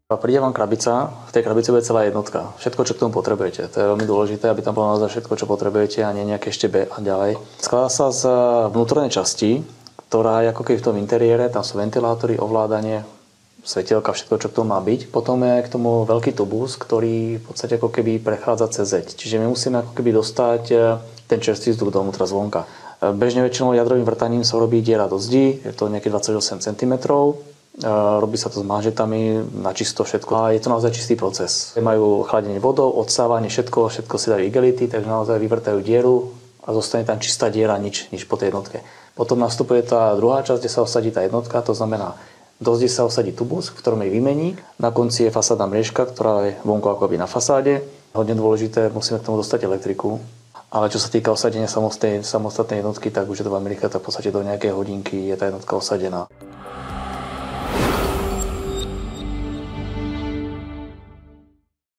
Príde vám krabica, v tej krabici bude celá jednotka. Všetko, čo k tomu potrebujete. To je veľmi dôležité, aby tam bolo naozaj všetko, čo potrebujete a nie nejaké štebe a ďalej. Skladá sa z vnútornej časti, ktorá je ako keby v tom interiére, tam sú ventilátory, ovládanie, svetielka, všetko, čo k tomu má byť. Potom je k tomu veľký tubus, ktorý v podstate ako keby prechádza cez zeď. Čiže my musíme ako keby dostať ten čerstvý vzduch dovnútra zvonka. Bežne väčšinou jadrovým vrtaním sa robí diera do zdi, je to nejakých 28 cm. Robí sa to s manžetami na čisto všetko a je to naozaj čistý proces. Majú chladenie vodou, odsávanie, všetko si dajú igelity, takže naozaj vyvrtajú dieru a zostane tam čistá diera, nič po tej jednotke. Potom nastupuje tá druhá časť, kde sa osadí tá jednotka, to znamená, do zdi sa osadí tubus, v ktorom je výmeník. Na konci je fasádna mriežka, ktorá je vonku akoby na fasáde. Hodne dôležité, musíme k tomu dostať elektriku. Ale čo sa týka osadenia samostatnej jednotky, tak už je to v Amerike, tak v podstate do nejakej hodinky je tá jednotka osadená.